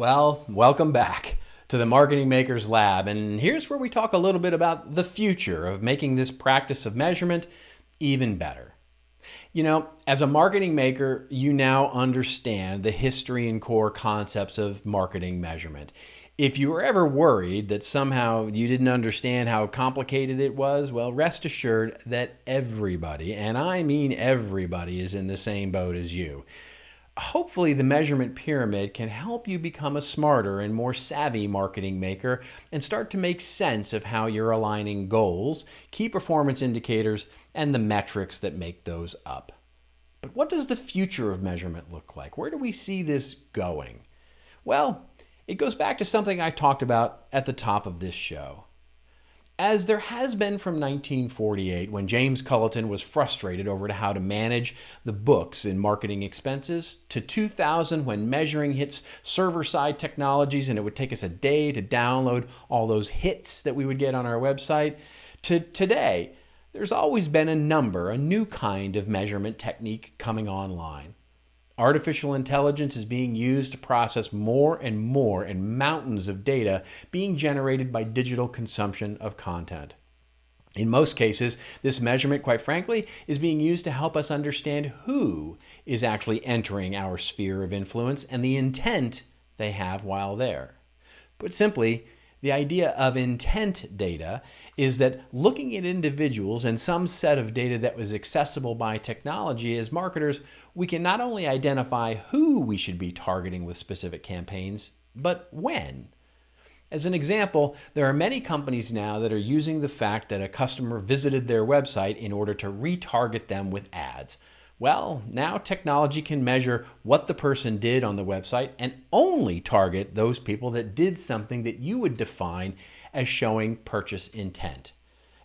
Well, welcome back to the Marketing Makers Lab, and here's where we talk a little bit about the future of making this practice of measurement even better. You know, as a marketing maker, you now understand the history and core concepts of marketing measurement. If you were ever worried that somehow you didn't understand how complicated it was, well, rest assured that everybody, and I mean everybody, is in the same boat as you. Hopefully, the measurement pyramid can help you become a smarter and more savvy marketing maker and start to make sense of how you're aligning goals, key performance indicators, and the metrics that make those up. But what does the future of measurement look like? Where do we see this going? Well, it goes back to something I talked about at the top of this show. As there has been from 1948, when James Culleton was frustrated over how to manage the books in marketing expenses, to 2000 when measuring hits server-side technologies and it would take us a day to download all those hits that we would get on our website, to today, there's always been a new kind of measurement technique coming online. Artificial intelligence is being used to process more and mountains of data being generated by digital consumption of content. In most cases, this measurement, quite frankly, is being used to help us understand who is actually entering our sphere of influence and the intent they have while there. Put simply, the idea of intent data is that looking at individuals and some set of data that was accessible by technology, as marketers, we can not only identify who we should be targeting with specific campaigns, but when. As an example, there are many companies now that are using the fact that a customer visited their website in order to retarget them with ads. Well, now technology can measure what the person did on the website and only target those people that did something that you would define as showing purchase intent.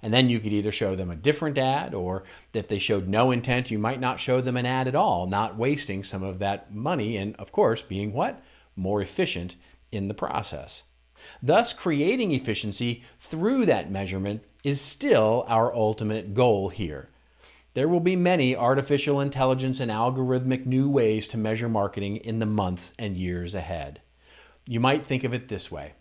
And then you could either show them a different ad, or if they showed no intent, you might not show them an ad at all, not wasting some of that money and, of course, being what? More efficient in the process. Thus, creating efficiency through that measurement is still our ultimate goal here. There will be many artificial intelligence and algorithmic new ways to measure marketing in the months and years ahead. You might think of it this way.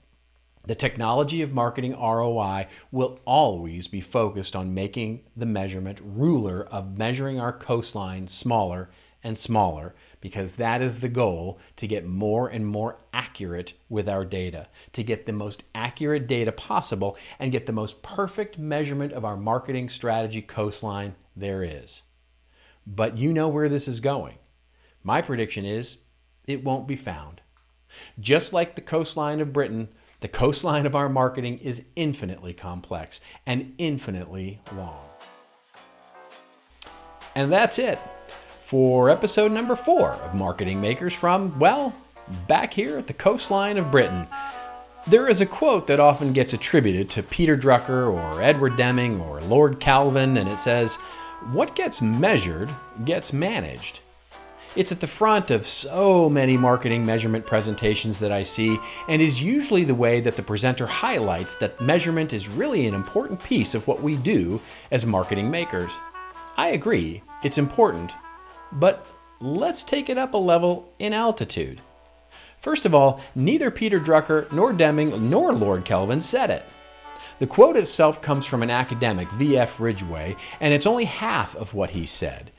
The technology of marketing ROI will always be focused on making the measurement ruler of measuring our coastline smaller and smaller, because that is the goal, to get more and more accurate with our data, to get the most accurate data possible and get the most perfect measurement of our marketing strategy coastline there is. But you know where this is going. My prediction is it won't be found. Just like the coastline of Britain, the coastline of our marketing is infinitely complex and infinitely long. And that's it for episode number 4 of Marketing Makers from, well, back here at the coastline of Britain. There is a quote that often gets attributed to Peter Drucker or Edward Deming or Lord Kelvin, and it says, "What gets measured gets managed." It's at the front of so many marketing measurement presentations that I see, and is usually the way that the presenter highlights that measurement is really an important piece of what we do as marketing makers. I agree, it's important, but let's take it up a level in altitude. First of all, neither Peter Drucker nor Deming nor Lord Kelvin said it. The quote itself comes from an academic, V.F. Ridgway, and it's only half of what he said.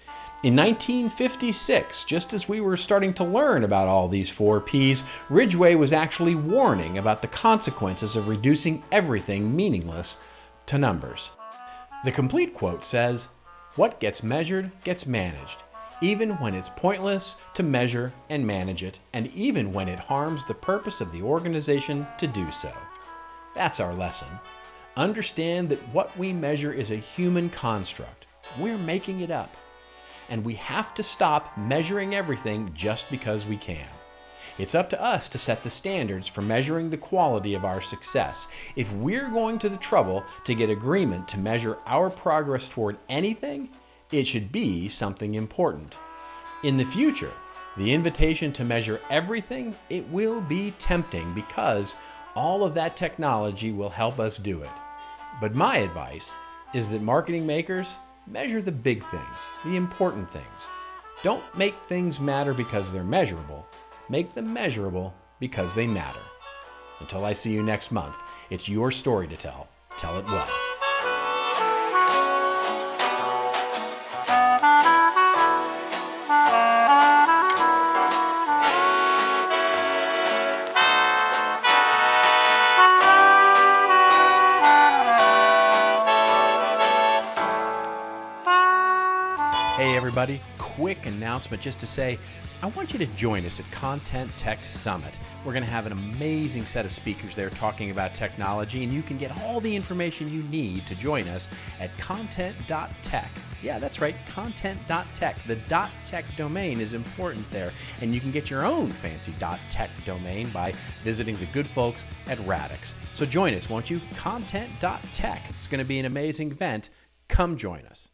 In 1956, just as we were starting to learn about all these 4 Ps, Ridgway was actually warning about the consequences of reducing everything meaningless to numbers. The complete quote says, "What gets measured gets managed, even when it's pointless to measure and manage it, and even when it harms the purpose of the organization to do so." That's our lesson. Understand that what we measure is a human construct. We're making it up. And we have to stop measuring everything just because we can. It's up to us to set the standards for measuring the quality of our success. If we're going to the trouble to get agreement to measure our progress toward anything, it should be something important. In the future, the invitation to measure everything, it will be tempting because all of that technology will help us do it. But my advice is that marketing makers measure the big things, the important things. Don't make things matter because they're measurable. Make them measurable because they matter. Until I see you next month, it's your story to tell. Tell it well. Hey everybody, quick announcement just to say, I want you to join us at Content Tech Summit. We're going to have an amazing set of speakers there talking about technology, and you can get all the information you need to join us at content.tech. Yeah, that's right, content.tech. The .tech domain is important there, and you can get your own fancy .tech domain by visiting the good folks at Radix. So join us, won't you? Content.tech. It's going to be an amazing event. Come join us.